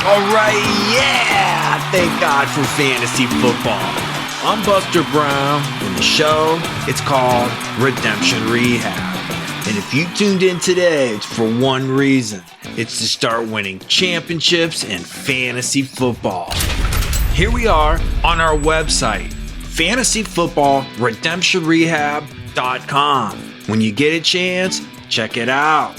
Alright, yeah! Thank God for fantasy football. I'm Buster Brown, and the show, it's called Redemption Rehab. And if you tuned in today, it's for one reason. It's to start winning championships in fantasy football. Here we are on our website, fantasyfootballredemptionrehab.com. When you get a chance, check it out.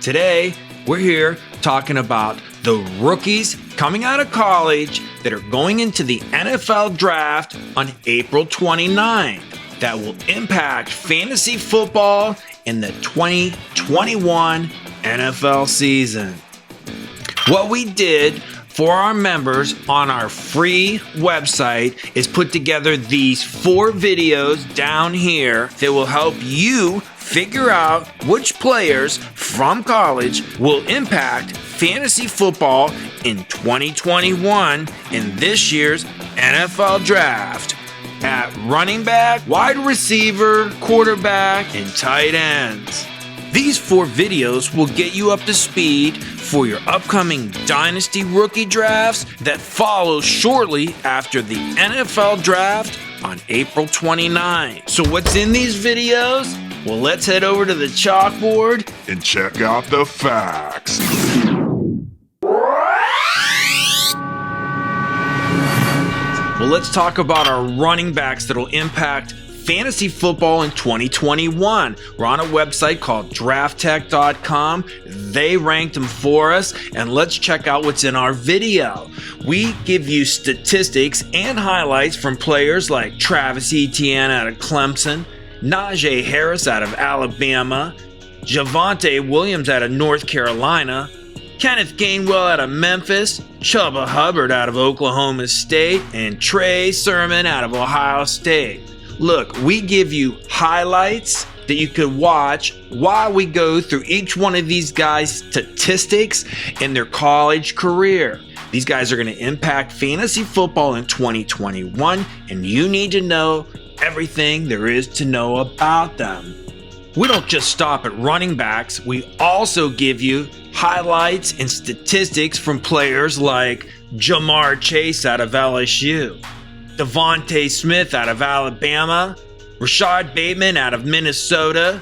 Today, we're here talking about the rookies coming out of college that are going into the NFL draft on April 29th that will impact fantasy football in the 2021 NFL season. What we did for our members on our free website is put together these 4 videos down here that will help you figure out which players from college will impact fantasy football in 2021 in this year's NFL draft at running back, wide receiver, quarterback, and tight ends. These 4 videos will get you up to speed for your upcoming dynasty rookie drafts that follow shortly after the NFL draft on April 29th. So what's in these videos? Well, let's head over to the chalkboard and check out the facts. Well, let's talk about our running backs that'll impact fantasy football in 2021. We're on a website called drafttech.com. They ranked them for us, and let's check out what's in our video. We give you statistics and highlights from players like Travis Etienne out of Clemson, Najee Harris out of Alabama, Javonte Williams out of North Carolina, Kenneth Gainwell out of Memphis, Chuba Hubbard out of Oklahoma State, and Trey Sermon out of Ohio State. Look, we give you highlights that you could watch while we go through each one of these guys' statistics in their college career. These guys are going to impact fantasy football in 2021, and you need to know everything there is to know about them. We don't just stop at running backs. We also give you highlights and statistics from players like Jamar Chase out of LSU, Devontae Smith out of Alabama, Rashad Bateman out of Minnesota,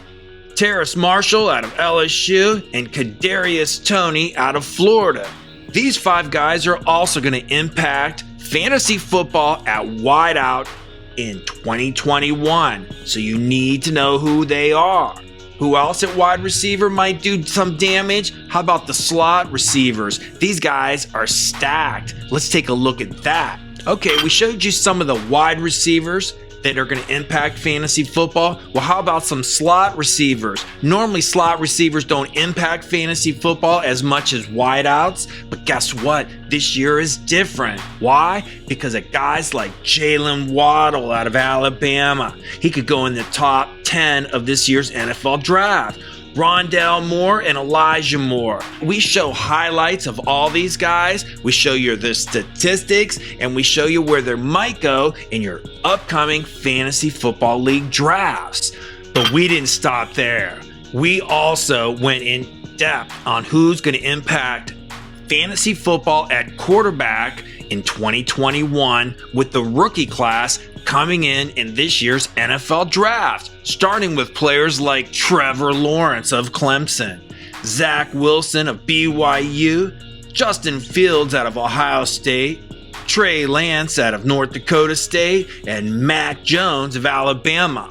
Terrace Marshall out of LSU, and Kadarius Toney out of Florida. These 5 guys are also going to impact fantasy football at wideout in 2021, so you need to know who they are. Who else at wide receiver might do some damage? How about the slot receivers? These guys are stacked. Let's take a look at that. Okay, we showed you some of the wide receivers that are going to impact fantasy football. Well, how about some slot receivers? Normally, slot receivers don't impact fantasy football as much as wideouts, but guess what? This year is different. Why? Because of guys like Jalen Waddle out of Alabama. He could go in the top 10 of this year's NFL draft. Rondale Moore and Elijah Moore. We show highlights of all these guys. We show you the statistics, and we show you where they might go in your upcoming fantasy football league drafts. But we didn't stop there. We also went in depth on who's going to impact fantasy football at quarterback in 2021 with the rookie class coming in this year's NFL draft, starting with players like Trevor Lawrence of Clemson, Zach Wilson of BYU, Justin Fields out of Ohio State, Trey Lance out of North Dakota State, and Mac Jones of Alabama.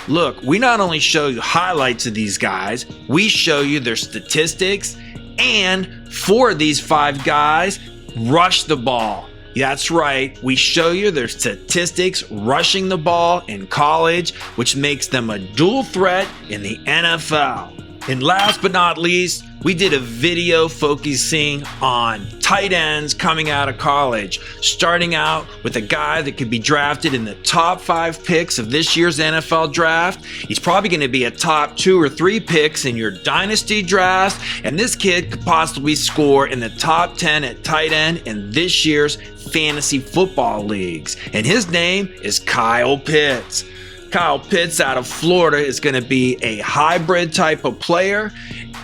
Look, we not only show you highlights of these guys, we show you their statistics, and 4 of these 5 guys rush the ball. That's right, we show you their statistics rushing the ball in college, which makes them a dual threat in the NFL. And last but not least, we did a video focusing on tight ends coming out of college, starting out with a guy that could be drafted in the top 5 picks of this year's NFL draft. He's probably going to be a top 2 or 3 picks in your dynasty draft, and this kid could possibly score in the top 10 at tight end in this year's fantasy football leagues. And his name is Kyle Pitts. Kyle Pitts out of Florida is going to be a hybrid type of player.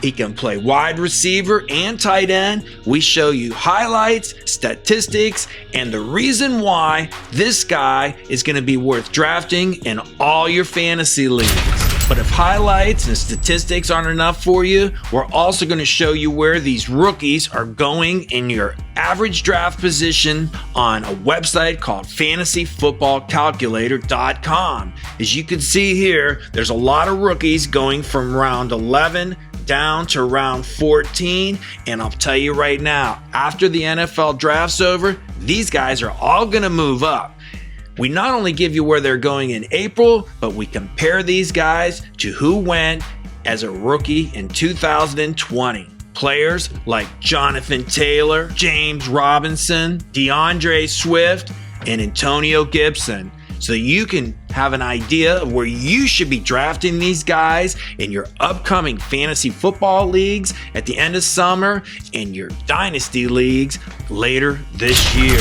He can play wide receiver and tight end. We show you highlights, statistics, and the reason why this guy is going to be worth drafting in all your fantasy leagues. But if highlights and statistics aren't enough for you, we're also going to show you where these rookies are going in your average draft position on a website called fantasyfootballcalculator.com. As you can see here, there's a lot of rookies going from round 11 down to round 14, and I'll tell you right now, after the NFL draft's over, these guys are all going to move up. We not only give you where they're going in April, but we compare these guys to who went as a rookie in 2020. Players like Jonathan Taylor, James Robinson, DeAndre Swift, and Antonio Gibson. So you can have an idea of where you should be drafting these guys in your upcoming fantasy football leagues at the end of summer and your dynasty leagues later this year.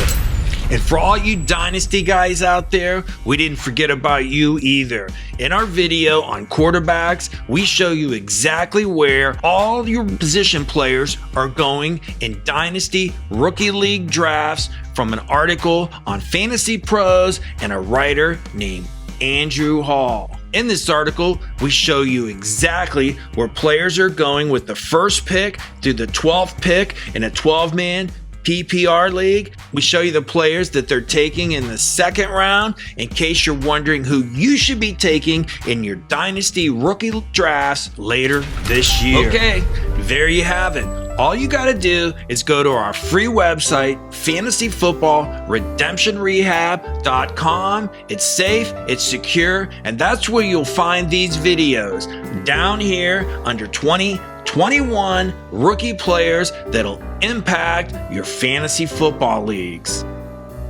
And for all you dynasty guys out there, we didn't forget about you either. In our video on quarterbacks, we show you exactly where all your position players are going in dynasty rookie league drafts from an article on Fantasy Pros and a writer named Andrew Hall. In this article, we show you exactly where players are going with the first pick through the 12th pick in a 12-man PPR league. We show you the players that they're taking in the second round in case you're wondering who you should be taking in your dynasty rookie drafts later this year. Okay, there you have it. All you got to do is go to our free website, fantasyfootballredemptionrehab.com. It's safe, it's secure, and that's where you'll find these videos down here under 2021 rookie players that'll impact your fantasy football leagues.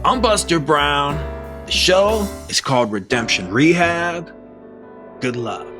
I'm Buster Brown. The show is called Redemption Rehab. Good luck.